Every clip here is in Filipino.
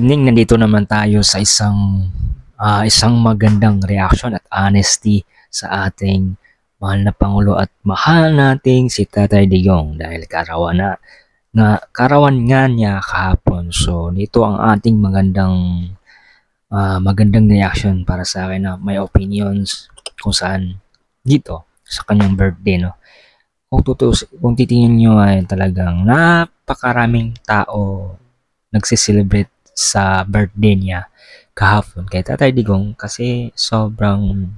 evening, nandito naman tayo sa isang magandang reaction at honesty sa ating mahal na Pangulo at mahal nating si Tatay Digong dahil karawan nga niya kahapon. So, nito ang ating magandang reaction para sa akin na may opinions kung saan dito sa kanyang birthday, no. Kung titingnan nyo ay talagang napakaraming tao nagsiselebrate sa birthday niya kahapon kay Tatay Digong kasi sobrang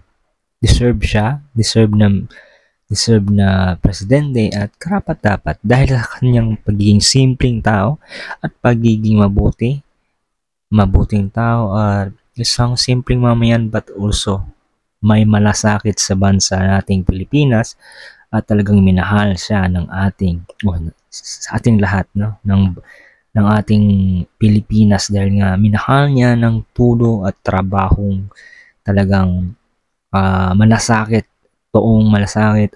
deserve na presidente at karapat-dapat dahil sa kanyang pagiging simpleng tao at pagiging mabuting tao at isang simpleng mamayan but also may malasakit sa bansa nating Pilipinas at talagang minahal siya sa ating lahat, no, ng ating Pilipinas dahil nga minahal niya ng tulo at trabahong talagang malasakit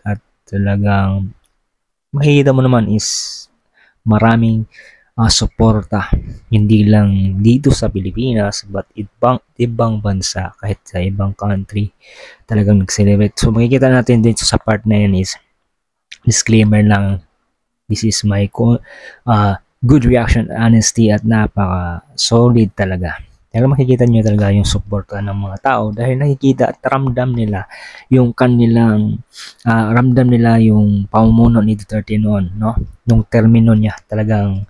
at talagang makikita mo naman is maraming suporta hindi lang dito sa Pilipinas but ibang bansa kahit sa ibang country talagang nag-celebrate. So makikita natin dito sa part na yan is disclaimer lang, this is my good reaction, honesty at napaka solid talaga. Pero makikita nyo talaga yung suporta ng mga tao dahil nakikita at ramdam nila yung yung pamumuno ni Duterte noon, no? Nung termino niya talagang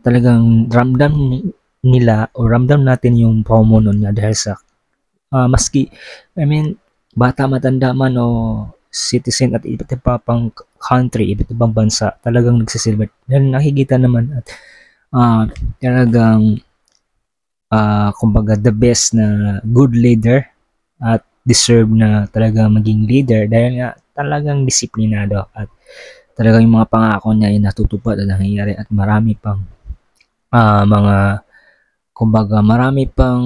talagang ramdam natin yung pamumuno niya dahil sa maski bata, matanda man o citizen at iba't iba pang country, iba't ibang bansa talagang nagsiselebrate dahil nakikita naman at talagang kumbaga the best na good leader at deserve na talaga maging leader dahil nga talagang disiplinado at talagang yung mga pangako niya ay natutupad at nangyayari at marami pang marami pang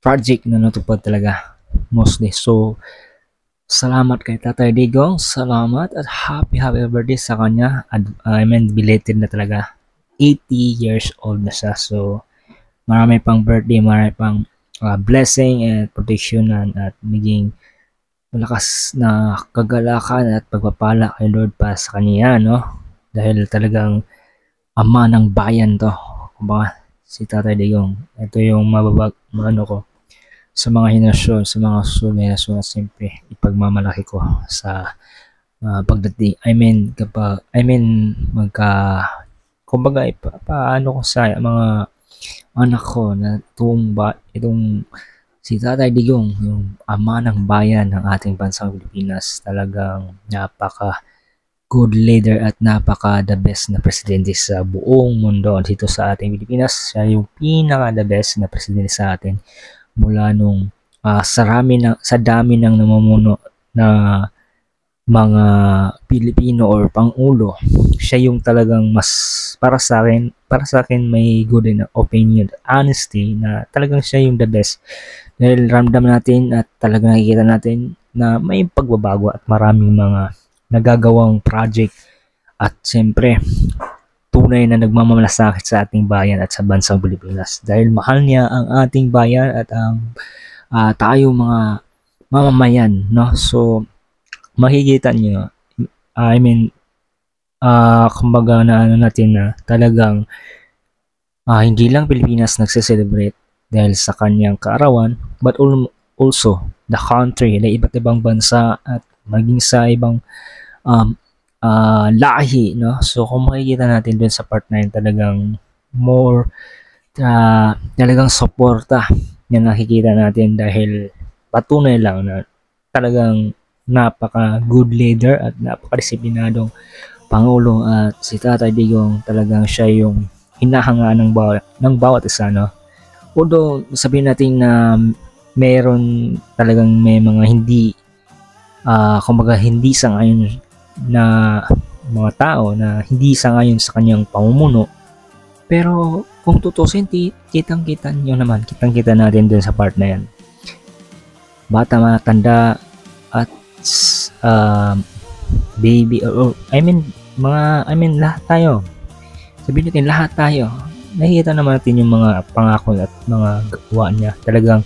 project na natupad talaga mostly. So salamat kay Tatay Digong, salamat at happy birthday sa kanya. Belated na talaga, 80 years old na siya. So marami pang birthday, marami pang blessing and protection at maging malakas na kagalakan at pagpapala kay Lord pa sa kanya, no? Dahil talagang ama ng bayan to, kumbaga si Tatay Digong. Ito yung sa mga henerasyon, sa mga susunod na henerasyon at siyempre ipagmamalaki ko sa pagdating. Kumbaga paano ko sa mga anak ko na itong si Tatay Digong, yung ama ng bayan ng ating bansang Pilipinas, talagang napaka good leader at napaka the best na presidente sa buong mundo dito sa ating Pilipinas. Siya yung pinaka the best na presidente sa atin mula nung sa dami ng namumuno na mga Pilipino or Pangulo. Siya yung talagang mas para sa akin may good na opinion, honesty na talagang siya yung the best dahil ramdam natin at talagang nakikita natin na may pagbabago at maraming mga nagagawang project at siyempre tunay na nagmamalasakit sa ating bayan at sa bansang Pilipinas dahil mahal niya ang ating bayan at ang tayo mga mamamayan, no? So makikita niyo kumbaga na natin na talagang hindi lang Pilipinas nagse-celebrate dahil sa kanyang kaarawan but also the country na iba't ibang bansa at maging sa ibang lahi, no? So kung makikita natin dun sa part na yun talagang talagang suporta na nakikita natin dahil patunay lang na talagang napaka good leader at napaka-disiplinadong Pangulo at si Tatay Digong talagang siya yung hinahanga ng bawat isa, no? Although sabihin natin na may mga hindi kumbaga hindi sangayon na mga tao na hindi sangayon sa kanyang pamumuno, pero kung tutusin kitang-kita natin dun sa part na yan, bata, matanda at baby lahat tayo sabihin natin lahat tayo, nakikita naman natin yung mga pangako at mga gawa niya. Talagang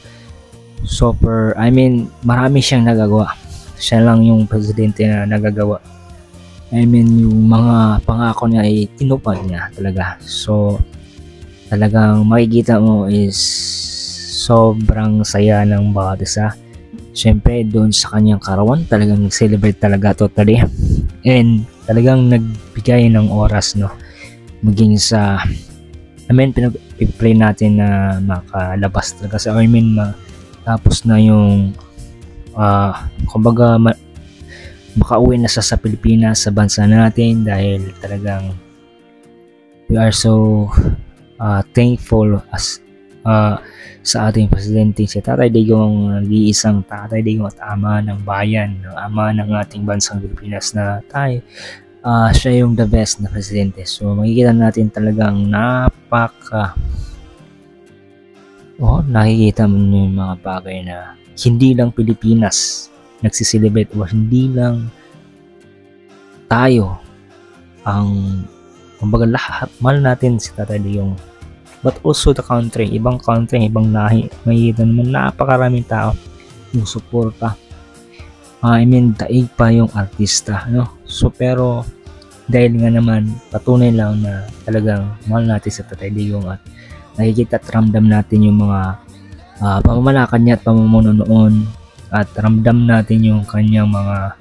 super, I mean, marami siyang nagagawa. Siya lang yung presidente na nagagawa. I mean, yung mga pangako niya ay tinupad niya talaga. So, talagang makikita mo is sobrang saya ng bawat isa. Siyempre, doon sa kanyang karawan, talagang nag-celebrate talaga totally. And talagang nagbigay ng oras, no? Maging sa, I mean, pinag-play natin na makalabas talaga sa, I mean, tapos na yung, kumbaga, makauwi na sa Pilipinas, sa bansa natin, dahil talagang we are so thankful as sa ating presidente, si Tatay Digong, nag-iisang Tatay Digong at ama ng bayan, ama ng ating bansang Pilipinas na tayo. Siya yung the best na presidente. So makikita natin talagang nakikita mo yung mga bagay na hindi lang Pilipinas nagsiselebrate o hindi lang tayo ang kumbaga lahat mahal natin si Tatay Digong, but also the country, ibang lahi. Makikita naman napakaraming tao yung suporta. I mean, daig pa yung artista, no? So, pero dahil nga naman, patunay lang na talagang mahal natin sa Tatay Digong at nakikita at ramdam natin yung mga pamamalakad niya at pamumuno noon, at ramdam natin yung kanyang mga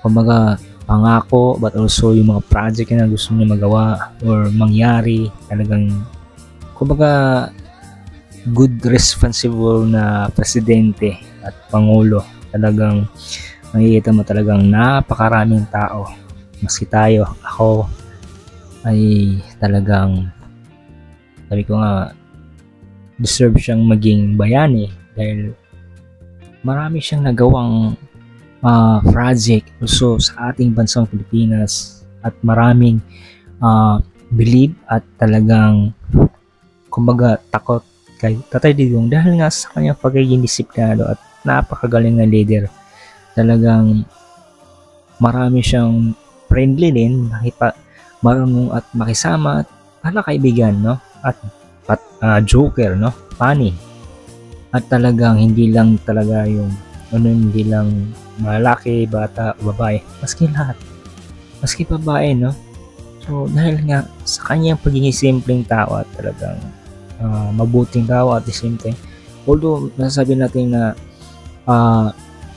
kumbaga pangako, but also yung mga project na gusto niya magawa or mangyari. Talagang kumbaga good responsible na presidente at pangulo. Talagang makikita mo talagang napakaraming tao, maski tayo, ako ay talagang sabi ko nga deserve siyang maging bayani dahil marami siyang nagawang project also sa ating bansang Pilipinas, at maraming believe at talagang kumbaga takot kay Tatay Digong dahil nga sa kanyang pagiging disiplinado at napakagaling na leader. Talagang marami siyang friendly din, marunong at makisama at kaibigan, no? At joker, no? Funny. At talagang hindi lang talaga yung hindi lang malaki, bata, babae, maski lahat, maski babae, no? So dahil nga sa kanyang pagiging simpleng tao at talagang mabuting tao at the same time, although nasasabi natin na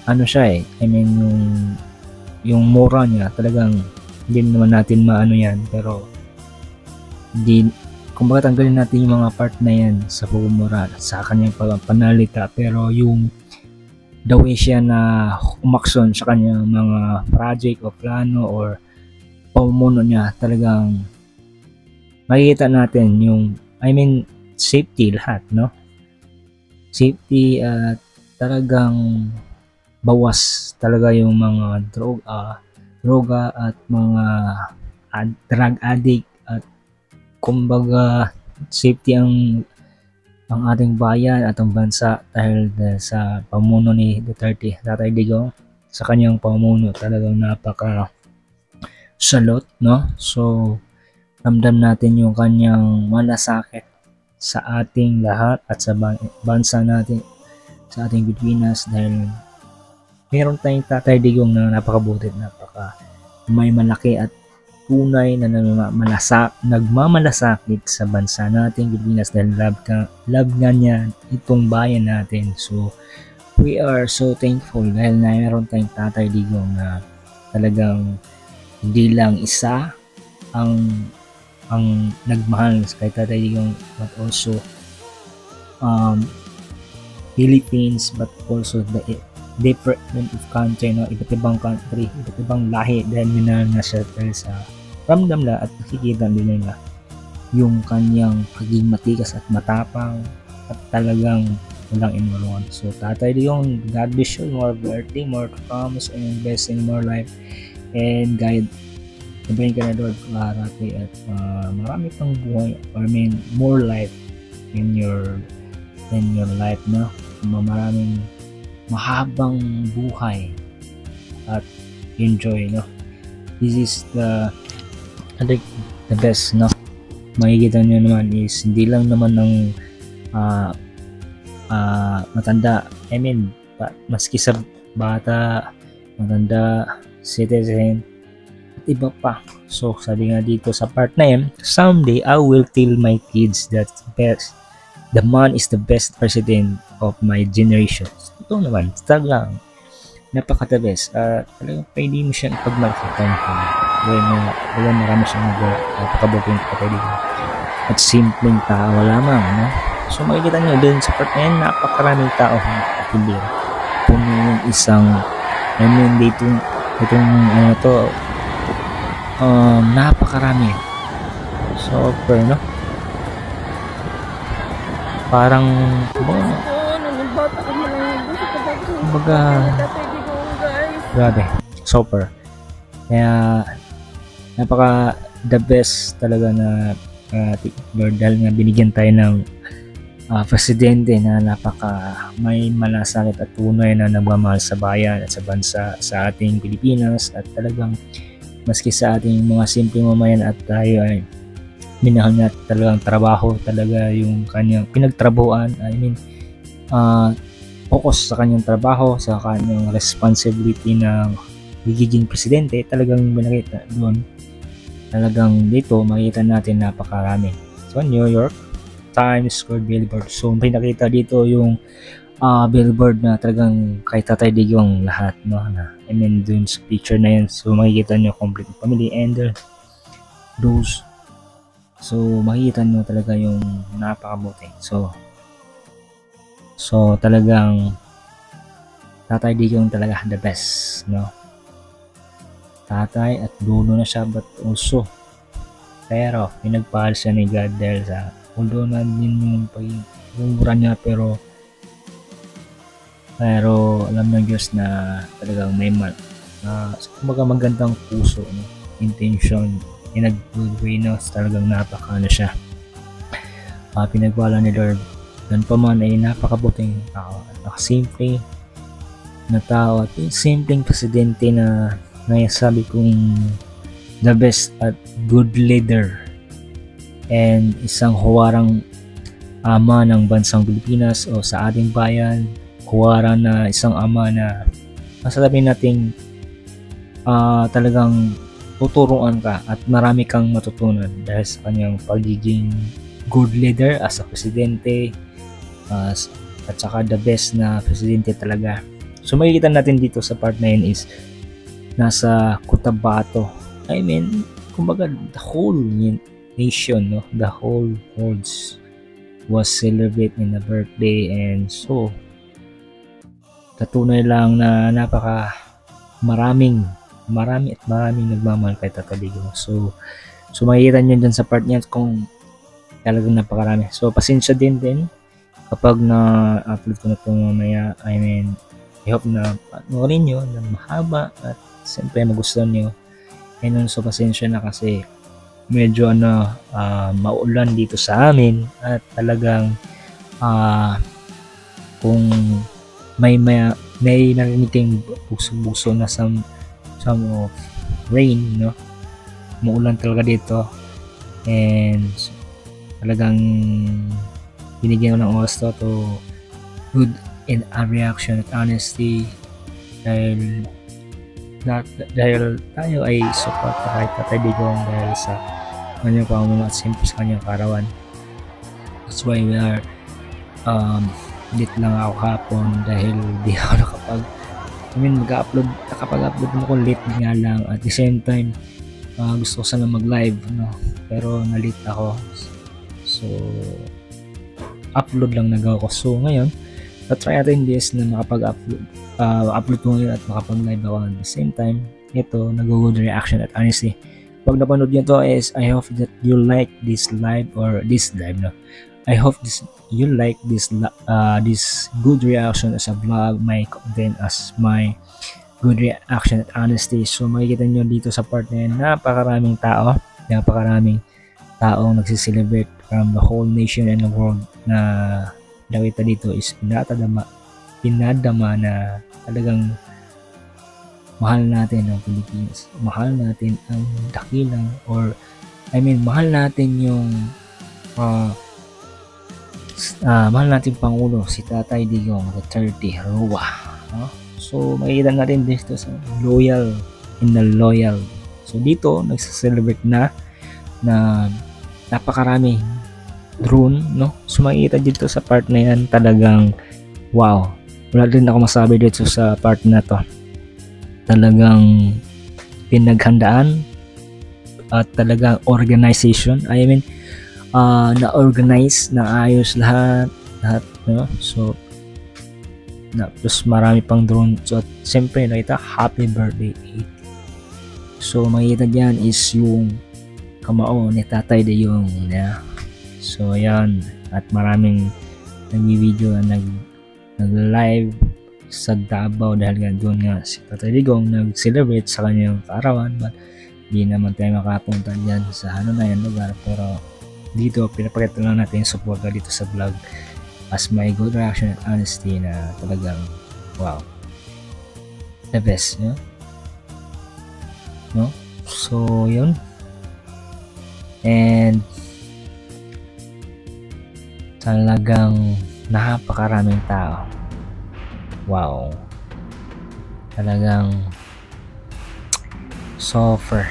ano siya I mean yung mura niya talagang hindi naman natin maano yan, pero kumbaga tanggalin natin yung mga part na yan sa pagmumura sa kanyang panalita, pero yung the way siya na umaksyon sa kanyang mga project o plano or pamumuno niya, talagang makikita natin yung safety lahat, no? Safety at talagang bawas talaga yung mga droga at mga drug addict, at kumbaga safety ang ating bayan at ang bansa dahil sa pamuno ni Duterte, Tatay Digong. Sa kanyang pamuno talagang napaka salot, no? So ramdam natin yung kanyang malasakit sa ating lahat at sa bansa natin, sa ating Pilipinas, dahil meron tayong Tatay Digong na napakabuti, may malaki at tunay na nagmamalasakit sa bansa natin Pilipinas dahil love nga niya itong bayan natin. So we are so thankful dahil mayroon tayong Tatay Digong na talagang hindi lang isa ang nagmahal kay Tatay Digong, but also Philippines, but also the different of country, no? Iba't ibang country, iba't ibang lahi, dahil minahal na siya dahil sa ramdam na at nakikita din nila yung kanyang pagiging matikas at matapang at talagang walang inulungan. So Tatay Digong, God bless you, more birthday, more promise and blessing, more life and guide. Sabayin ka na Lord karati at marami pang buhay, more life in your life, no? Maraming mahabang buhay at enjoy, no? This is the like the best, no? Makikita nyo naman is hindi lang naman ng matanda, I mean maski sa bata, matanda, citizen, at iba pa. So sabi nga dito sa part na yan, someday I will tell my kids that the man is the best president of my generation. Ito naman, talagang napaka the best. Talagang pwede mo siyang ipagmalakitan when marami siyang napakabuting kapatid at simpleng tao lamang, no? So makikita nyo dun sa part na yan, napakaraming tao nakakabili. Puno yung isang, I mean, itong ano to, napakarami. Super, no? Parang, kumbaga, grabe, super. Kaya, napaka the best talaga na Lord, dahil nga binigyan tayo ng presidente na napaka may malasakit at tunay na nagmamahal sa bayan at sa bansa, sa ating Pilipinas, at talagang maski sa ating mga simpleng mamayan at tayo ay minahal niya talagang trabaho, talaga yung kanyang pinagtrabuhan, I mean focus sa kanyang trabaho, sa kanyang responsibility na giging presidente, talagang binakita doon. Talagang dito makita natin napakarami. So New York Times Square billboard. So may nakita dito yung billboard na talagang kay Tatay Digong lahat, no? I mean dun sa picture na yun. So makikita nyo complete family and those. So makikita nyo talaga yung napakabuti. So talagang Tatay Digong talaga the best, no? Tatay at dulo na siya, but also pero pinagpahal siya ni God dahil sa although na din yung pag-umura niya, pero alam ng Diyos na talagang may kumbaga magandang puso, no? Intention in a good way, no? Talagang napakano siya, pinagpala ni Lord. Ganun pa man ay napakabuting tao at nakasimple na tao at yung simpleng presidente na sabi kong the best at good leader and isang huwarang ama ng bansang Pilipinas o sa ating bayan, huwarang na isang ama na masasabi nating talagang tuturuan ka at marami kang matutunan dahil sa kanyang pagiging good leader as a presidente, at saka the best na presidente talaga. So makikita natin dito sa part 9 is nasa Cotabato, I mean kumbaga the whole nation, no? The whole world was celebrating the birthday, and so tatunay lang na napaka marami nagmamahal kay Tatay Digong. So makikita nyo dyan sa part niya kung talagang napakarami. So pasensya din kapag na-upload ko na ito mamaya. I mean, I hope na panoorin nyo na mahaba at siyempre magustuhan nyo. And so pasensya na kasi medyo maulan dito sa amin at talagang kung may narinig buso na some of rain, no? Maulan talaga dito, and talagang binigyan ko ng oras to good and a reaction at honesty dahil tayo ay support kahit Tatay Digong dahil sa kanyang pamumuno at simple sa kanyang karawan. That's why we are late lang ako hapon dahil di ako nakapag-upload mo ko late nga lang. At the same time gusto ko sana mag-live, no? Pero na-late ako, so upload lang nagawa ko. So ngayon try natin this na makapag-upload ko ngayon at makapag-live ako at the same time. Ito, nag-good reaction at honestly, pag napanood nyo to is I hope that you like this live or this live, no? I hope you like this good reaction as a vlog, my content as my good reaction at honesty. So makikita nyo dito sa part na yan, napakaraming taong nagsiselebrate from the whole nation and the world na nakita dito is pinadama na talagang mahal natin ang Pilipinas, mahal natin ang dakilang, or mahal natin yung mahal natin Pangulo, si Tatay Digong Duterte Roa, no? So makikita natin dito sa loyal and the loyal. So dito nagsa-celebrate na napakarami drone, no? So makikita dito sa part na yan, talagang wow, wala din ako masabi dito sa part na to. Talagang pinaghandaan at talagang organization, na-organize, na-ayos lahat, no? So plus marami pang drone. So at siyempre nakita, happy birthday 80. So makikita dyan is yung kamao ni Tatay Digong, yeah. So ayan, at maraming nag-video na nag-live sa Davao dahil nga doon nga si Tatay Digong nag-celebrate sa kanyang kaarawan, but hindi naman tayo makapunta dyan sa na yan lugar. Pero dito pinapakita lang natin yung suporta dito sa vlog as my good reaction and honesty na talagang wow, the best, no? So yun, and talagang napakaraming tao, wow, talagang super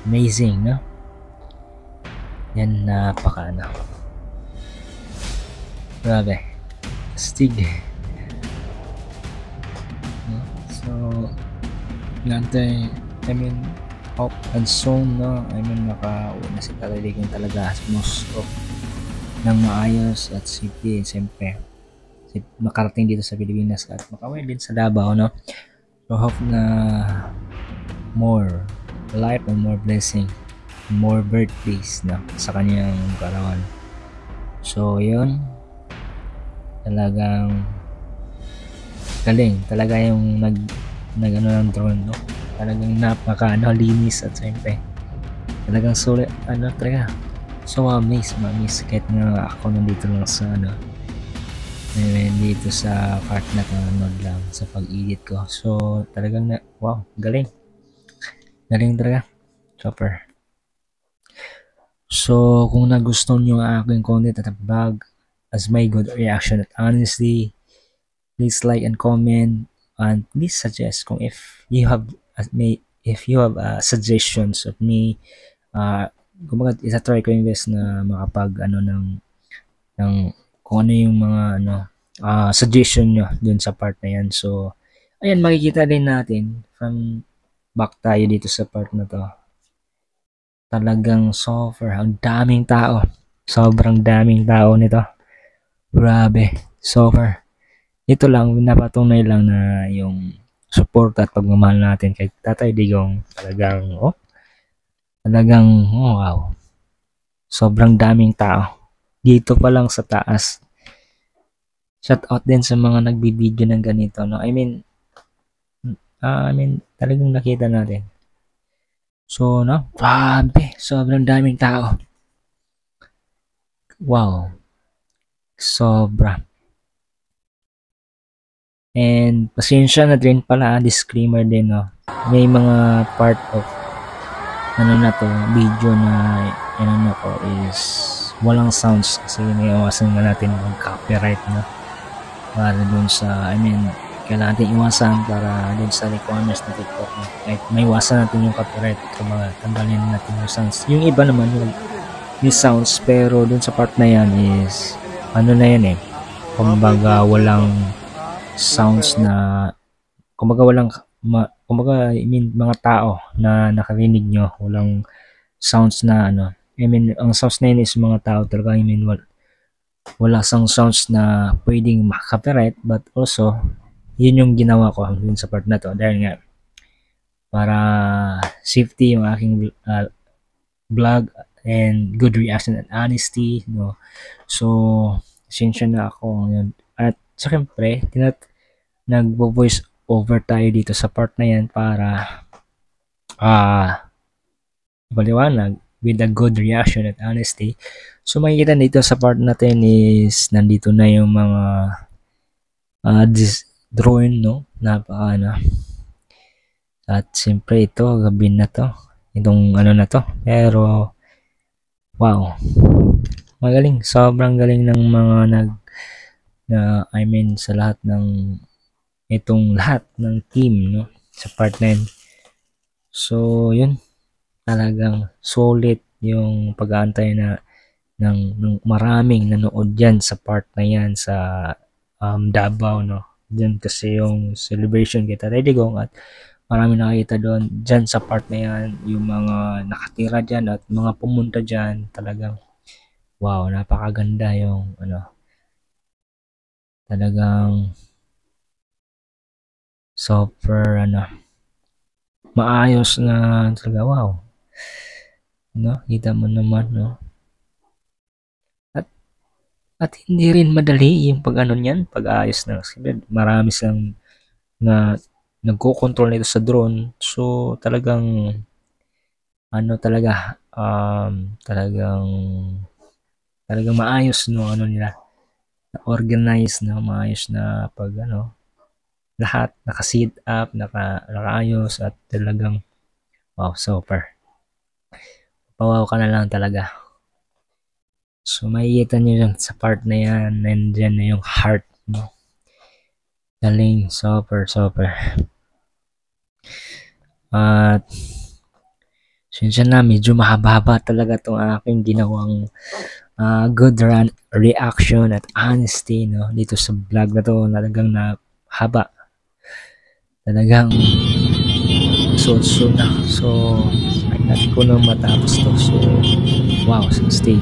amazing, no? Yan, grabe, astig. So natin, hope and soon, no? Nakauwi na si Tatay Digong talaga most of ng maayos at safety, siyempre makarating dito sa Pilipinas at makauwi din sa Davao, no? So hope na more life and more blessing, more birthdays na sa kanyang kaarawan. So yun, talagang galing talaga yung nag ng drone, no? Talagang linis at siyempre talagang sulit, talaga. So amazed kahit na ako nandito lang sa dito sa part na nanonood lang sa pag-edit ko. So talagang wow, galing talaga, super. So kung nagustuhan nyo ang aking content at vlog as my good reaction at honesty, please like and comment, and please suggest kung if you have suggestions of me. Kumbaga isa-try ko yung best na makapag ng kung ano yung mga suggestion nyo dun sa part na yan. So ayan, makikita din natin from back tayo dito sa part na to, talagang ang daming tao, sobrang daming tao nito, grabe, super. Ito lang, napatunay lang na yung support at pagmamahal natin kay Tatay Digong, talagang wow, sobrang daming tao dito pa lang sa taas. Shout out din sa mga nagbibideo ng ganito, no? Talagang nakita natin. So no, grabe, sobrang daming tao, wow, sobra. And pasensya na din pala, disclaimer din, no? May mga part of na to video na ko is walang sounds kasi iwasan nga natin mag-copyright, no? Para dun sa kailangan natin iwasan para dun sa requirements na TikTok, no? Kahit may iwasan natin yung copyright, mga tanggalin natin yung sounds. Yung iba naman yung sounds, pero dun sa part na yan is na yan, kumbaga walang sounds na mga tao na nakarinig nyo, walang sounds na ang sounds na yun is mga tao talaga. Wala sounds na pwedeng makaka-copyright, but also yun yung ginawa ko dun sa part na to dahil nga para safety yung aking vlog and good reaction and honesty, no? So pasensya na ako yun. At siyempre nagvo-voice over tayo dito sa part na yan para paliwanag with a good reaction and honesty. So makikita dito sa part natin is nandito na yung mga drone, no? At siyempre ito, gabi na to. Itong ano na to. Pero, wow. Magaling. Sobrang galing ng mga sa lahat ng lahat ng team, no? Sa part na yun. So, yun. Talagang solid yung pag-aantay ng maraming nanood dyan sa part na yan sa Davao, no? Dyan kasi yung celebration kita Tatay Digong at marami nakita doon dyan sa part na yan, yung mga nakatira dyan at mga pumunta dyan, talagang wow, napakaganda yung talagang super maayos na talaga, wow, kita mo naman, at hindi rin madali yung niyan, pag-ayos na, marami silang na nagko-control nito sa drone, so talagang talaga talagang maayos nila, organized na maayos na pag lahat naka-sit up, nakaayos at talagang wow, super. Pawaw ka na lang talaga. So makikita niyo lang sa part na yan, nandiyan na yung heart mo. Galing, super. At sinsya na, medyo mahaba talaga itong aking ginawang good reaction at honesty, dito sa vlog na to. Talagang haba. Talagang so na. So, ay natin ko nang matapos to. So, wow, stay.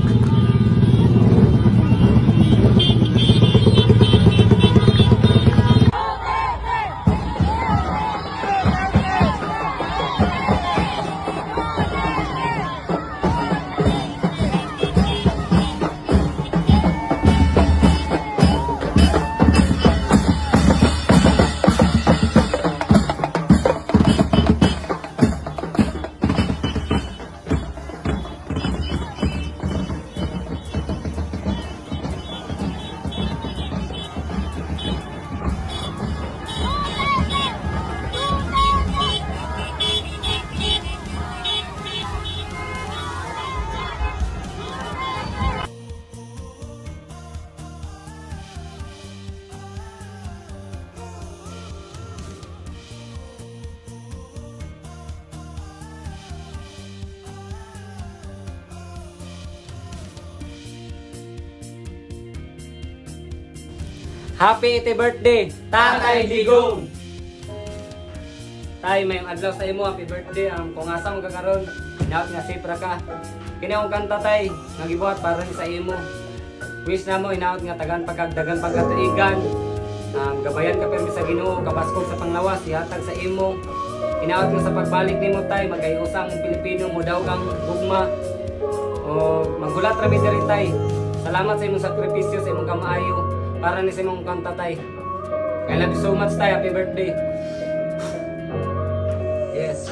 Happy 80 birthday, Tatay Digong! Tay, may adlaw sa imo, happy birthday. Kung asa mo kakaroon, naot nga sipra ka. Kini akong kanta tay, nga gibuhat para ni sa imo. Wish na mo, inaot nga tagan pagkagdagan pagkatuigan. Gabayan ka permi sa Ginoo, kabaskog sa panglawas, ihatag sa imo. Inaot nga sa pagbalik nimo tay, magayusang Pilipino mo daw kang gugma. O maggulat ra mi diri tay. Salamat sa imong sakripisyo, sa imong kamaayo. Para ni sa imong kanta tay. I love you so much tay, happy birthday. Yes.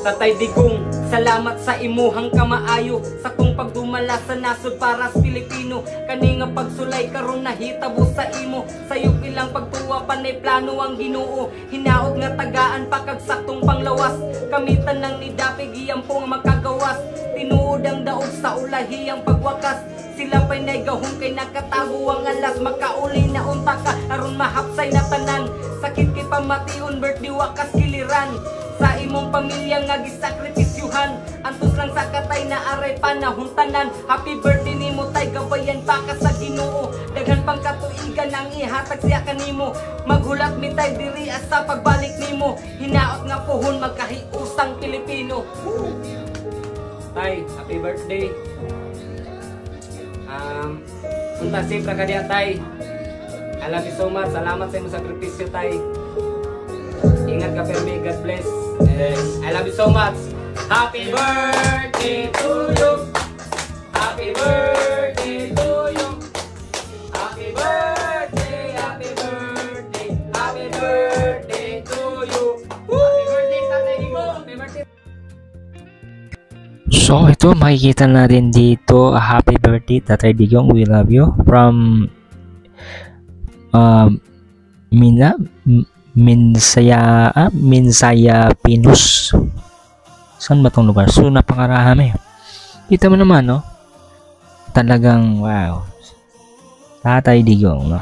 Tatay Digong, salamat sa imuhang kamaayo, sa kung pagdumala sa nasod para sa Pilipino. Kani nga pagsulay karon nahitabo sa imo, sayo ilang pagtuwa panay plano ang Ginoo. Hinaot nga tagaan pa kag saktong panglawas, kamitan ng nidapig iyang pong makagawas. Tinuod ang daog sa ulahiyang pagwakas, sila pa'y naigahong kay nakatago ang alas. Makauli na unta ka, aron mahapsay na tanan. Sakit kay pamation, birthday wakas giliran. Sa imong pamilya nga gisakripisyuhan, antos lang sa katay na aray panahon tanan. Happy birthday nimo tay, gabayan pa ka sa Ginoo. Daghan pang katuigan ang ihatag siya kanimo. Maghulat mi tay diri sa pagbalik nimo. Hinaot nga pohon magkahiusang Pilipino. Tay, happy birthday. Punta sipra ka diya tay. I love you so much. Salamat sa imong sakripisyo tay. Ingat ka permi. God bless. And I love you so much. Happy birthday to you. Happy birthday to you. Happy birthday, happy birthday, happy birthday to you. Happy birthday Tatay Digong. Happy birthday. So ito makikita natin dito, happy birthday Tatay Digong, we love you, from Minsaya Pinus. Saan ba tong lugar? So napakarami. Kita mo naman, no? Talagang wow. Tatay Digong, no?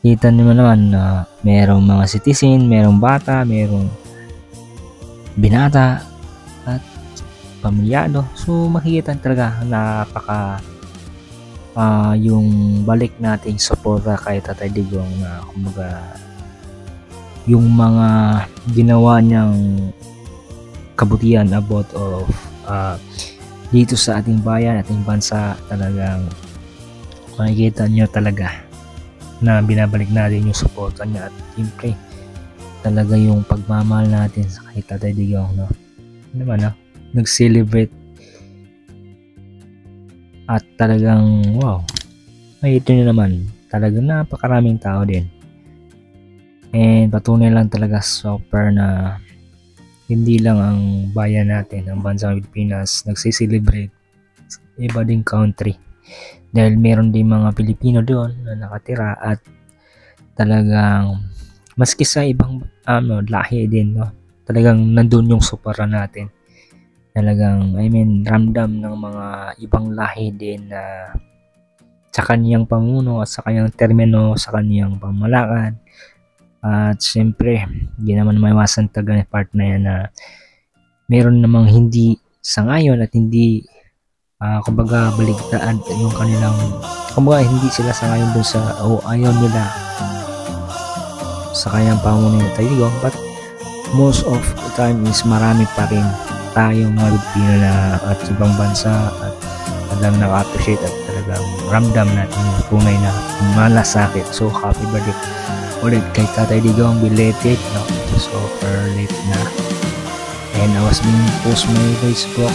Kita mo naman na merong mga citizen, merong bata, merong binata at pamilyado. So makikita talaga napaka yung balik nating suporta kay Tatay Digong na kumbaga yung mga ginawa niyang kabutihan about of dito sa ating bayan, ating bansa, talagang makikita nyo talaga na binabalik natin yung suporta niya at siyempre talaga yung pagmamahal natin sa kay Tatay Digong, no? Naman, no? Nag-celebrate at talagang wow, makikita nyo naman talagang napakaraming tao din, and patunay lang talaga super na hindi lang ang bayan natin, ang bansang Pilipinas nagsiselebrate, iba ding country dahil meron din mga Pilipino doon na nakatira at talagang maski sa ibang lahi din, no? Talagang nandun yung suporta natin. Talagang ramdam ng mga ibang lahi din na sa kaniyang pamuno at sa kaniyang termino, sa kaniyang pamalakad. At siyempre, hindi naman maiwasan talaga yung part na yan na meron namang hindi sangayon at hindi kumbaga baligtaan yung kanilang, kumbaga hindi sila sangayon dun sa ayaw nila sa kanyang pamuno ng Tatay Digong, but most of the time is marami pa rin tayong mga Pilipino na at ibang bansa at talagang naka-appreciate at talagang ramdam natin yung tunay na malasakit. So happy birthday ulit kay Tatay Digong, belated, no? Super late na, and I was being post my Facebook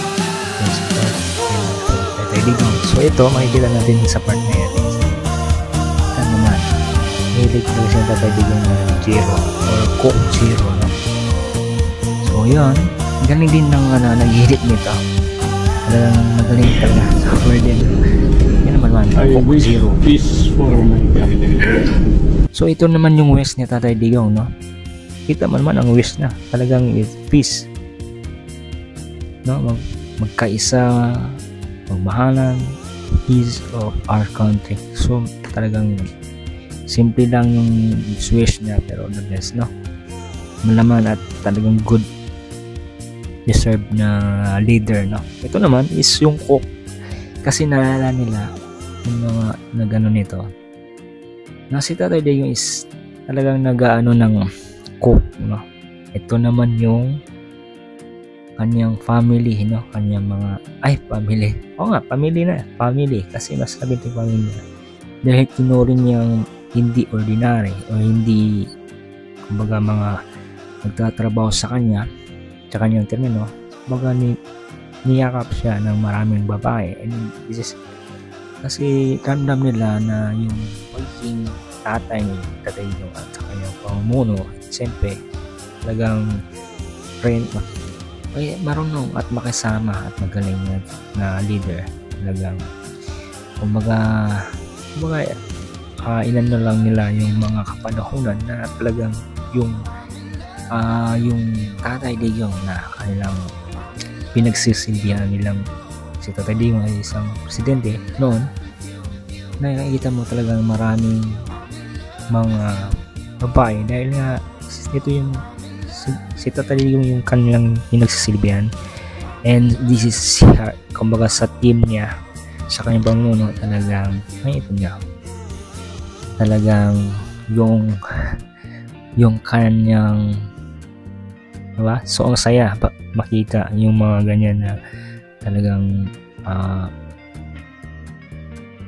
Tatay Digong. So ito makikita natin sa part na yan, ano naman hilig na siya Tatay Digong na Zero or Coke Zero, no? So yun, galing din ng nag-hit nito, talagang magaling talaga sa word din. Yan naman Coke Zero. Peace for my family. So ito naman yung wish ni Tatay Digong, no? Kita mo naman ang wish na talagang is peace, no? Magkaisa, magmahalan, peace of our country. So talagang simple lang yung wish niya, pero the best, no? Malaman at talagang good, deserve na leader, no? Ito naman is yung Coke, kasi naalala nila yung mga nagano nito na si Tatay Digong is talagang nag-aano ng Coke, no? Ito naman yung kanyang family, no? Kanyang mga family. Oo nga, family kasi mas sabi ng family niya dahil tinuring niyang hindi ordinary o hindi kumbaga mga nagtatrabaho sa kanyang termino. Kumbaga niyakap siya ng maraming babae, and this is kasi ramdam nila na yung pagiging tatay ni Tatay Digong at sa kanyang pamumuno, siyempre talagang friend, marunong at makisama at magaling na leader. Talagang kumbaga ilan na lang nila yung mga kapanahunan na talagang yung Tatay Digong na kanilang pinagsisilbihan nilang si Tatay Digong ay isang presidente noon. Nakikita mo talagang maraming mga babae dahil nga ito yung si Tatay Digong yung kanilang pinagsisilbihan, and this is kumbaga sa team niya, sa kanyang pamuno, talagang ito niya talagang yung kanyang, diba? So ang saya makita yung mga ganyan na talagang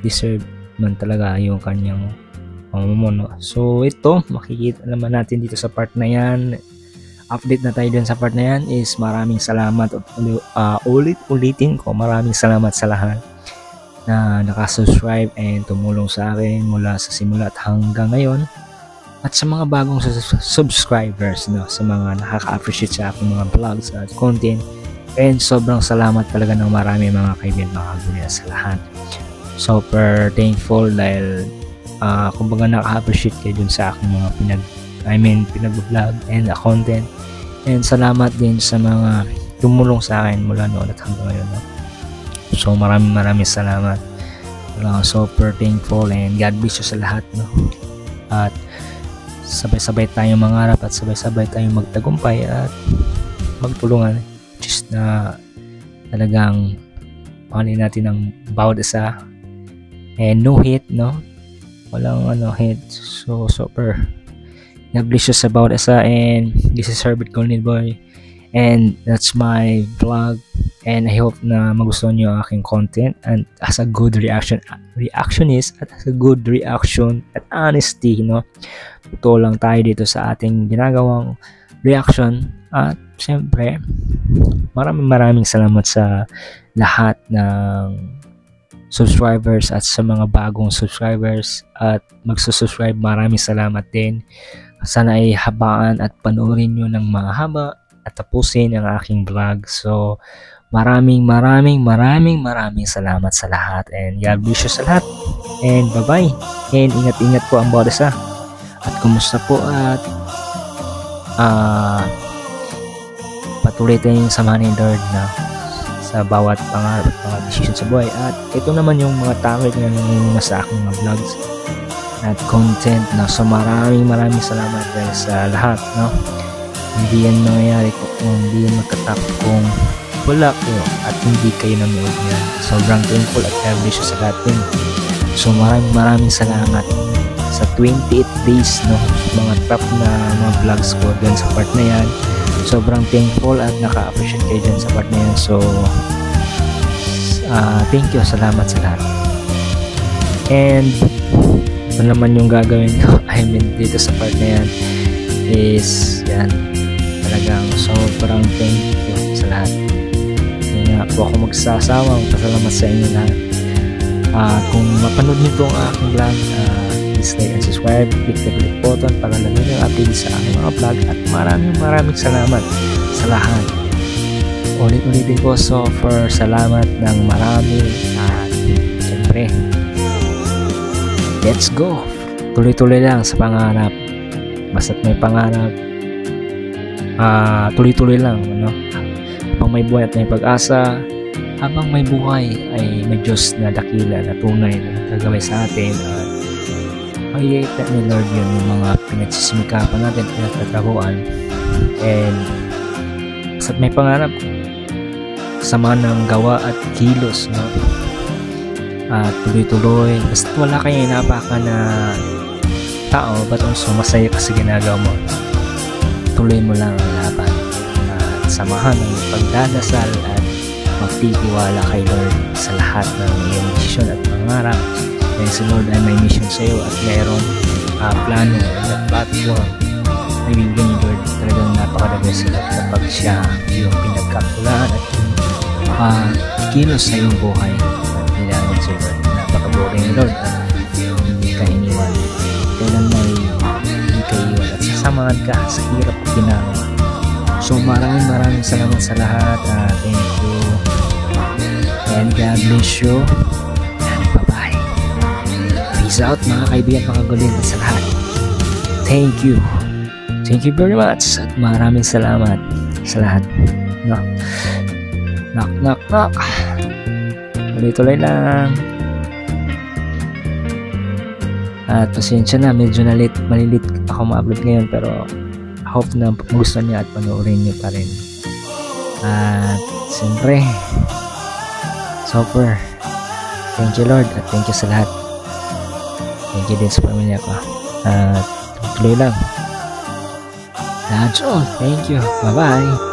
deserve man talaga yung kanyang pamumuno. So ito makikita naman natin dito sa part na yan. Update na tayo dun sa part na yan is maraming salamat ulitin ko, maraming salamat sa lahat na nakasubscribe and tumulong sa akin mula sa simula at hanggang ngayon, at sa mga bagong subscribers, no, sa mga nakaka-appreciate sa aking mga vlogs at content, and sobrang salamat talaga ng marami mga kaibigan, mga kagulia, sa lahat. Super thankful dahil kumbaga nakaka-appreciate kayo dun sa aking mga pinag-vlog and content. And salamat din sa mga tumulong sa akin mula noon at hanggang ngayon, no? So maraming salamat. Super thankful and God bless you sa lahat, no? At sabay-sabay tayong mangarap at sabay-sabay tayong magtagumpay at magtulungan, just na talagang panin natin ang bawat isa, and no hate, no? Walang hate. So super God bless you sa bawat isa. And this is Herbert Golden Boy, and that's my vlog, and I hope na magustuhan nyo ang aking content, and as a good reactionist at as a good reaction at honesty, no? Totoo lang tayo dito sa ating ginagawang reaction. At syempre maraming salamat sa lahat ng subscribers at sa mga bagong subscribers at magsusubscribe. Maraming salamat din. Sana ay habaan at panoorin nyo ng mahaba at tapusin ang aking vlog. So maraming salamat sa lahat, and God bless you sa lahat, and bye bye, and ingat po ang bawat isa. At kumusta po, at patuloy tayong samahan ni Lord na sa bawat pangarap at mga decision sa buhay. At ito naman yung mga topic na nangyayari sa aking mga vlogs at content, na so maraming salamat dahil sa lahat, no? Hindi yan mangyayari kung hindi yan magkatap kung wala kayo at hindi kayo nanood yan. Sobrang thankful at God bless you sa lahat din. So maraming salamat sa 28 days, no? Mga top na mga vlogs ko dun sa part na yan. Sobrang thankful at naka-appreciate kayo dyan sa part na yan. So thank you, salamat sa lahat. And ito naman yung gagawin ko dito sa part na yan is yan, talagang sobrang thank you sa lahat. Hindi nga po ako magsasawang pasalamat sa inyo lahat. Kung mapanood nyo itong aking vlog, please like and subscribe, click the bell button para lalo yung update sa aking mga vlog. At maraming salamat sa lahat. Ulit-ulitin ko, so for salamat ng marami. At siyempre, let's go, tuloy-tuloy lang sa pangarap. Basta't may pangarap, tuloy-tuloy lang, no? Habang may buhay at may pag-asa, habang may buhay ay may Diyos na dakila na tunay na gagawin sa atin. At makikita ni Lord yun yung mga pinagsisimikapan natin, pinagtatrabuhan. And basta't may pangarap, sama ng gawa at kilos, no? Tuloy-tuloy, basta wala kayong inapakan na tao, but also masaya ka sa ginagawa mo, tuloy mo lang ang laban at samahan ng pagdadasal at magtitiwala kay Lord sa lahat ng iyong desisyon at pangarap. Dahil si Lord ay may mission sa iyo at mayroon plano at platform na bigyan ni Lord. Talagang napakalaga sila kapag siya yung pinagkakulaan at kilos sa iyong buhay. Kailangan si Lord, napakabuhay ni Lord at hindi ka iniwan. Kailan may hindi ka iwan at sasamahan ka sa hirap at ginawa. So maraming salamat sa lahat. Thank you, and God bless you, and bye bye. Peace out mga kaibigan, mga gulit sa lahat. Thank you very much, at maraming salamat sa lahat. Knock. Tuloy-tuloy lang. At pasensya na, medyo malilit ako ma-upload ngayon, pero hope na magustuhan niyo at panoorin niyo pa rin. At siyempre, super thank you Lord, at thank you sa lahat. Thank you din sa pamilya ko. At tuloy lang. That's all. Thank you. Bye bye.